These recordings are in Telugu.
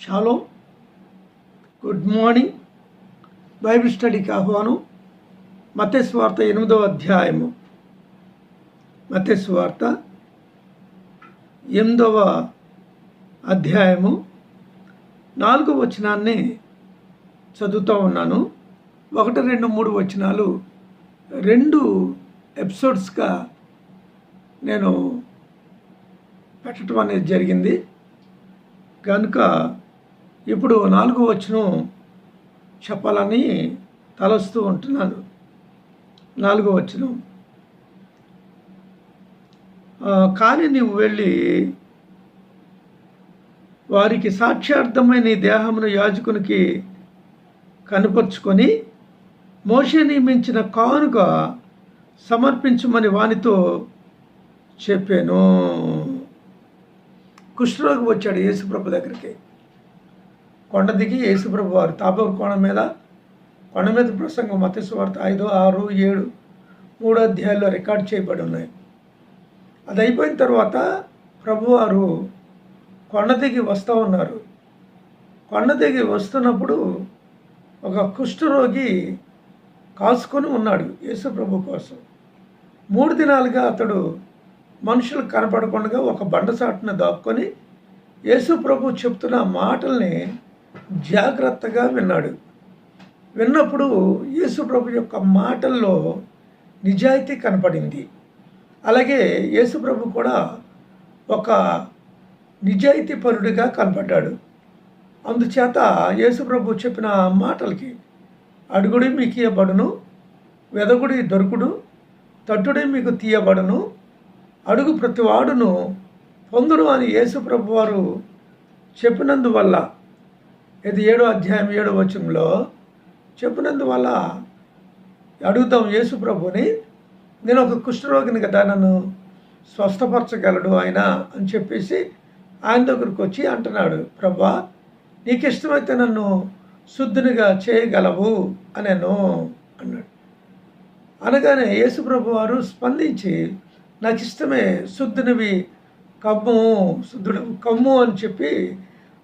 Shalom, good morning. బైబిల్ స్టడీకి ఆహ్వానం. మత్తయి సువార్త 8వ అధ్యాయము. మత్తయి సువార్త 8వ అధ్యాయము 4వ వచనాన్ని చదువుతూ ఉన్నాను. 1, 2, 3 వచనాలు 2 ఎపిసోడ్స్గా నేను పెట్టడం అనేది జరిగింది కనుక ఇప్పుడు 4వ వచనం చెప్పాలని తలస్తూ ఉంటున్నాను. 4వ వచనం, కానీ నీవు వెళ్ళి వారికి సాక్ష్యార్థమైన నీ దేహమును యాజకునికి కనుపరుచుకొని మోషే నియమించిన కానుక సమర్పించమని వానితో చెప్పాను. కుష్ఠరోగి వచ్చాడు యేసుప్రభు దగ్గరికి. కొండ దిగి యేసుప్రభు వారు తాబోరు కొండ మీద ప్రసంగం మత్తయి సువార్త 5, 6, 7 3 అధ్యాయాల్లో రికార్డ్ చేయబడి ఉన్నాయి. అది అయిపోయిన తర్వాత ప్రభువారు కొండ దిగి వస్తూ ఉన్నారు. కొండ దిగి వస్తున్నప్పుడు ఒక కుష్ఠరోగి కాసుకొని ఉన్నాడు యేసుప్రభు కోసం. 3 దినాలుగా అతడు మనుషులకు కనపడకుండా ఒక బండసాటును దాక్కొని యేసుప్రభు చెప్తున్న మాటల్ని జాగ్రత్తగా విన్నాడు. విన్నప్పుడు యేసుప్రభు యొక్క మాటల్లో నిజాయితీ కనపడింది. అలాగే యేసుప్రభు కూడా ఒక నిజాయితీ పరుడిగా కనపడ్డాడు. అందుచేత యేసుప్రభు చెప్పిన మాటలకి అడుగుడి మీకు ఇయ్యబడును, వెదగుడి దొరుకుడు, తట్టుడి మీకు తీయబడును, అడుగు ప్రతివాడును పొందును అని యేసుప్రభు వారు చెప్పినందువల్ల, ఇది 7వ అధ్యాయం 7వ వచనంలో చెప్పినందువల్ల అడుగుతాం యేసుప్రభుని, నేను ఒక కుష్ఠరోగిని కదా, నన్ను స్వస్థపరచగలడు ఆయన అని చెప్పేసి ఆయన దగ్గరకు వచ్చి అంటున్నాడు, ప్రభా నీకు ఇష్టమైతే నన్ను శుద్ధినిగా చేయగలవు అనేను అన్నాడు. అనగానే యేసుప్రభు వారు స్పందించి, నాకు ఇష్టమే, శుద్ధునివి శుద్ధుడు కమ్ము అని చెప్పి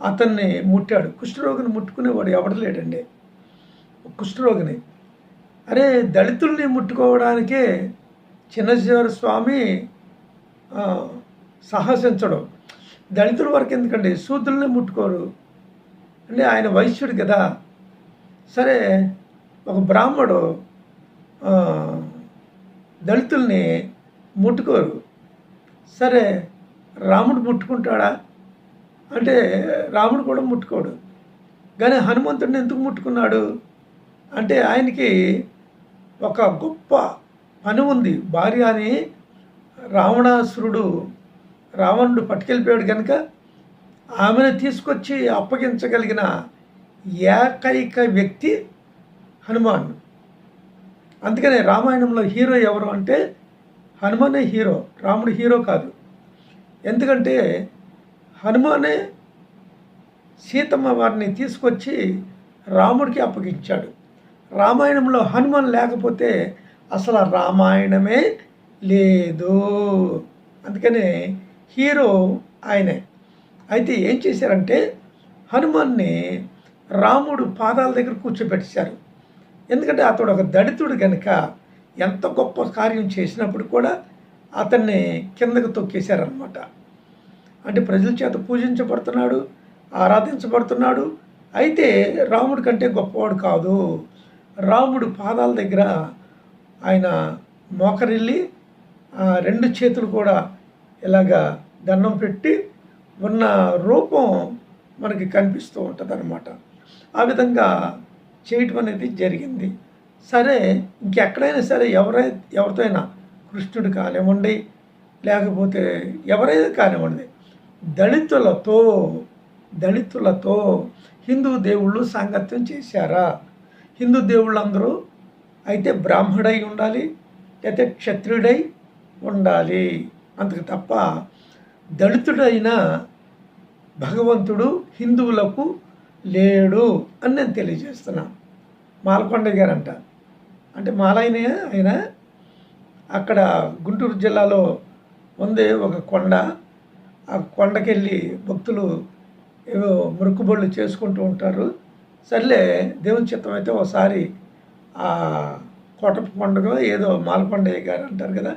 అతన్ని ముట్టాడు. కుష్ఠరోగిని ముట్టుకునేవాడు ఎవడు లేడండి. కుష్ఠరోగిని అరే దళితుల్ని ముట్టుకోవడానికే చిన్నజీవర స్వామి సాహసించడం. దళితుల వరకు ఎందుకండి, శూద్రుల్ని ముట్టుకోరు అంటే ఆయన వైశ్యుడు కదా. సరే ఒక బ్రాహ్మడు దళితుల్ని ముట్టుకోరు. సరే రాముడు ముట్టుకుంటాడా అంటే రాముడు కూడా ముట్టుకోడు. కానీ హనుమంతుడిని ఎందుకు ముట్టుకున్నాడు అంటే ఆయనకి ఒక గొప్ప పని ఉంది. భార్య అని రావణుడు పట్టుకెళ్ళిపోయాడు కనుక ఆమెను తీసుకొచ్చి అప్పగించగలిగిన ఏకైక వ్యక్తి హనుమాన్. అందుకనే రామాయణంలో హీరో ఎవరు అంటే హనుమానే హీరో, రాముడు హీరో కాదు. ఎందుకంటే హనుమానే సీతమ్మ వారిని తీసుకొచ్చి రాముడికి అప్పగించాడు. రామాయణంలో హనుమాన్ లేకపోతే అసలు రామాయణమే లేదు. అందుకనే హీరో ఆయనే. అయితే ఏం చేశారంటే హనుమాన్ని రాముడు పాదాల దగ్గర కూర్చోబెట్టేశారు. ఎందుకంటే అతడు ఒక దళితుడు కనుక ఎంత గొప్ప కార్యం చేసినప్పుడు కూడా అతన్ని కిందకు తొక్కేశారనమాట. అంటే ప్రజల చేత పూజించబడుతున్నాడు, ఆరాధించబడుతున్నాడు. అయితే రాముడి కంటే గొప్పవాడు కాదు. రాముడు పాదాల దగ్గర ఆయన మోకరిల్లి 2 చేతులు కూడా ఇలాగా దండం పెట్టి ఉన్న రూపం మనకి కనిపిస్తూ ఉంటుంది అన్నమాట. ఆ విధంగా చేయటం అనేది జరిగింది. సరే ఇంకెక్కడైనా సరే ఎవరితో అయినా, కృష్ణుడు కానివ్వండి లేకపోతే ఎవరైనా కానివ్వండి, దళితులతో హిందూ దేవుళ్ళు సాంగత్యం చేశారా? హిందూ దేవుళ్ళు అందరూ అయితే బ్రాహ్మడై ఉండాలి, అయితే క్షత్రియుడై ఉండాలి. అందుకు తప్ప దళితుడైన భగవంతుడు హిందువులకు లేడు అని నేను తెలియజేస్తున్నాను. మాలకొండ గారంట, అంటే మాలైన ఆయన అక్కడ గుంటూరు జిల్లాలో ఉంది ఒక కొండ. ఆ కొండకెళ్ళి భక్తులు ఏవో మొక్కుబడులు చేసుకుంటూ ఉంటారు. సర్లే దేవుని చిత్తం అయితే ఒకసారి కోటప్ప పండుగ ఏదో మాలకొండయ్య గారు అంటారు కదా,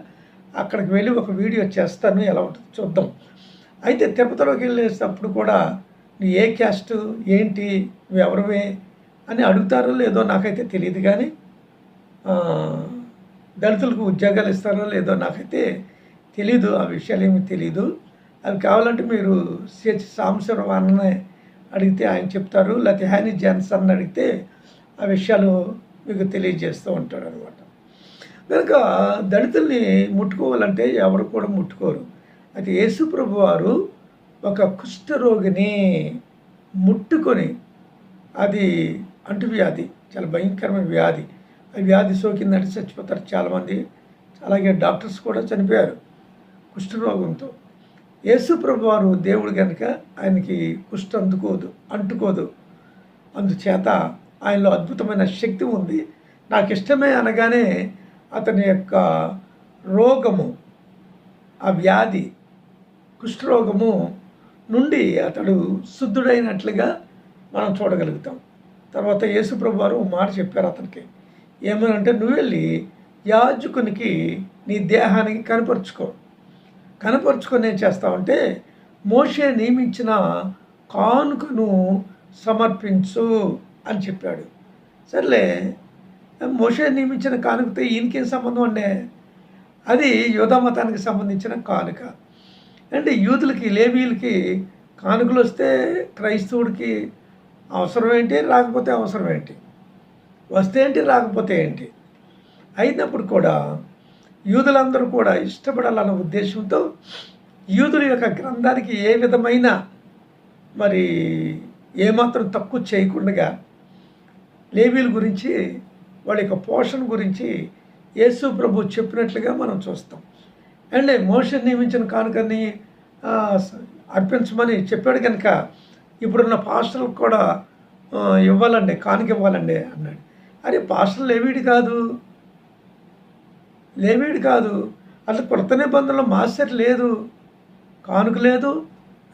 అక్కడికి వెళ్ళి ఒక వీడియో చేస్తాను, ఎలా ఉంటుందో చూద్దాం. అయితే తిరుపతిలోకి వెళ్ళేటప్పుడు కూడా నువ్వు ఏ క్యాస్టు ఏంటి, నువ్వు ఎవరివే అని అడుగుతారో లేదో నాకైతే తెలియదు. కానీ దళితులకు ఉద్యోగాలు ఇస్తారో లేదో నాకైతే తెలీదు. ఆ విషయాలు ఏమీ తెలీదు. అవి కావాలంటే మీరు సిహెచ్ సాంబశివరావు అన్ననే అడిగితే ఆయన చెప్తారు, లేకపోతే హ్యానీ జాన్సన్ అడిగితే ఆ విషయాలు మీకు తెలియజేస్తూ ఉంటాడు అనమాట. కనుక దళితుల్ని ముట్టుకోవాలంటే ఎవరు కూడా ముట్టుకోరు. అయితే యేసుప్రభు వారు ఒక కుష్ఠరోగిని ముట్టుకొని, అది అంటువ్యాధి, చాలా భయంకరమైన వ్యాధి, ఆ వ్యాధి సోకిందంటే చచ్చిపోతారు చాలామంది. అలాగే డాక్టర్స్ కూడా చనిపోయారు కుష్ఠరోగంతో. యేసుప్రభు వారు దేవుడు కనుక ఆయనకి కుష్ఠ అంటుకోదు. అందుచేత ఆయనలో అద్భుతమైన శక్తి ఉంది. నాకు ఇష్టమే అనగానే అతని యొక్క రోగము, ఆ వ్యాధి కుష్ఠరోగము నుండి అతడు శుద్ధుడైనట్లుగా మనం చూడగలుగుతాం. తర్వాత యేసుప్రభు వారు మాట చెప్పారు అతనికి, ఏమనంటే నువ్వు వెళ్ళి యాజకునికి నీ దేహానికి కనపరుచుకొని ఏం చేస్తావంటే మోషే నియమించిన కానుకను సమర్పించు అని చెప్పాడు. సర్లే, మోషే నియమించిన కానుకతో ఈయనకేం సంబంధం అంటే అది యూదా మతానికి సంబంధించిన కానుక. అంటే యూదులకి, లేవీలకి కానుకలు వస్తే క్రైస్తవుడికి అవసరం ఏంటి, రాకపోతే అవసరం ఏంటి, వస్తే ఏంటి, రాకపోతే ఏంటి. అయినప్పుడు కూడా యూదులందరూ కూడా ఇష్టపడాలన్న ఉద్దేశంతో యూదుల యొక్క గ్రంథానికి ఏ విధమైన మరి ఏమాత్రం తక్కువ చేయకుండా లేవీల గురించి, వాళ్ళ యొక్క పోషణ గురించి యేసు ప్రభు చెప్పినట్లుగా మనం చూస్తాం. అండ్ మోషే నియమించిన కానుకని అర్పించమని చెప్పాడు కనుక ఇప్పుడున్న పాస్టర్లకు కూడా ఇవ్వాలండి, కానుక ఇవ్వాలండి అన్నాడు. అరే పాస్టర్ లేవీడు కాదు, అసలు కొత్త నిబంధనలో మాస్టర్ లేదు, కానుక లేదు,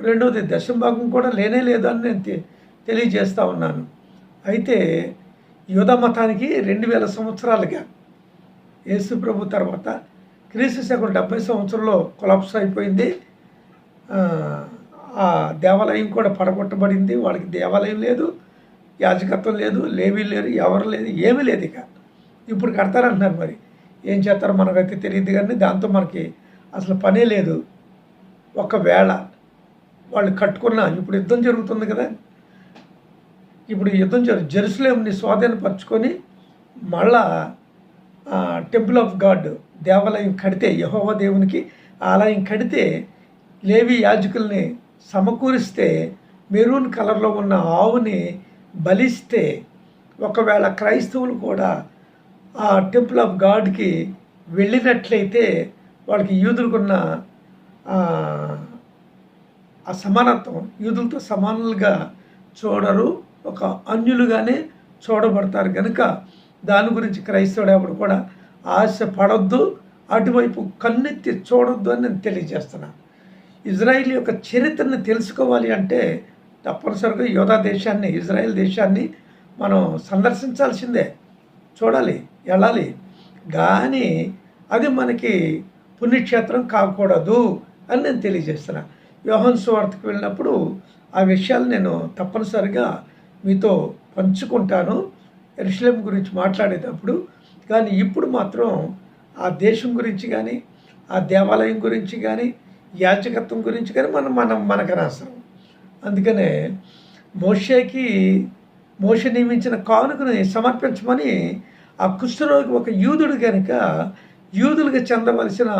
రెండవది దశంభాగం కూడా లేదు అని నేను తెలియజేస్తూ ఉన్నాను. అయితే యూదా మతానికి 2000 సంవత్సరాలుగా యేసు ప్రభు తర్వాత క్రీస్తు శకం 70 సంవత్సరంలో కొలాప్స్ అయిపోయింది. ఆ దేవాలయం కూడా పడగొట్టబడింది. వాళ్ళకి దేవాలయం లేదు, యాజకత్వం లేదు, లేవీలు లేరు, ఎవరు లేదు, ఏమీ లేదు. ఇక ఇప్పుడు కడతారంటున్నారు. మరి ఏం చేస్తారో మనకైతే తెలియదు. కానీ దాంతో మనకి అసలు పనే లేదు. ఒకవేళ వాళ్ళు కట్టుకున్న, ఇప్పుడు యుద్ధం జరుగుతుంది కదా, ఇప్పుడు యుద్ధం జెరూసలేంని స్వాధీనపరచుకొని మళ్ళా టెంపుల్ ఆఫ్ గాడ్ దేవాలయం కడితే, యెహోవా దేవునికి ఆలయం కడితే, లేవి యాజకుల్ని సమకూరిస్తే, మెరూన్ కలర్లో ఉన్న ఆవుని బలిస్తే, ఒకవేళ క్రైస్తవులు కూడా ఆ టెంపుల్ ఆఫ్ గాడ్కి వెళ్ళినట్లయితే వాళ్ళకి యూదులకున్న ఆ సమానత్వం, యూదులతో సమానులుగా చూడరు, ఒక అన్యులుగానే చూడబడతారు. కనుక దాని గురించి క్రైస్తవుడు ఎవడు కూడా ఆశ పడొద్దు, అటువైపు కన్నెత్తి చూడొద్దు అని నేను తెలియజేస్తున్నాను. ఇజ్రాయిల్ యొక్క చరిత్రను తెలుసుకోవాలి అంటే తప్పనిసరిగా యూదా దేశాన్ని, ఇజ్రాయెల్ దేశాన్ని మనం సందర్శించాల్సిందే, చూడాలి, వెళ్ళాలి. కానీ అది మనకి పుణ్యక్షేత్రం కాకూడదు అని నేను తెలియజేస్తున్నా. యోహాను సువార్తకు వెళ్ళినప్పుడు ఆ విషయాలు నేను తప్పనిసరిగా మీతో పంచుకుంటాను, యెరూషలేం గురించి మాట్లాడేటప్పుడు. కానీ ఇప్పుడు మాత్రం ఆ దేశం గురించి కానీ, ఆ దేవాలయం గురించి కానీ, యాజకత్వం గురించి కానీ మనకు అనవసరం. అందుకనే మోషే నియమించిన కానుకని సమర్పించమని ఆ కుష్ఠరోగి ఒక యూదుడు కనుక యూదులుగా చెందవలసిన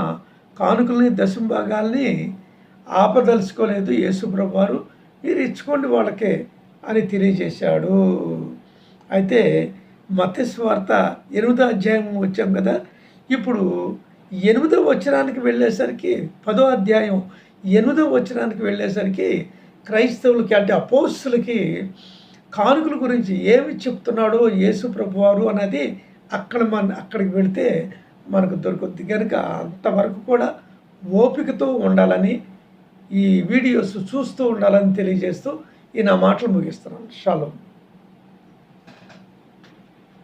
కానుకల్ని, దశంభాగాల్ని ఆపదలుచుకోలేదు యేసుప్రభు వారు. మీరు ఇచ్చుకోండి వాళ్ళకే అని తెలియజేశాడు. అయితే మత్తయి సువార్త 8వ అధ్యాయం వచ్చాం కదా, ఇప్పుడు 8వ వచనానికి వెళ్ళేసరికి, 10వ అధ్యాయం 8వ వచనానికి వెళ్ళేసరికి క్రైస్తవులకి, అంటే అపోస్తులకి కానుకల గురించి ఏమి చెప్తున్నాడో యేసు ప్రభువారు అనేది అక్కడికి వెళితే మనకు దొరుకుద్ది. కనుక అంతవరకు కూడా ఓపికతో ఉండాలని, ఈ వీడియోస్ చూస్తూ ఉండాలని తెలియజేస్తూ ఈ నా మాటలు ముగిస్తున్నాను. షాలోమ్.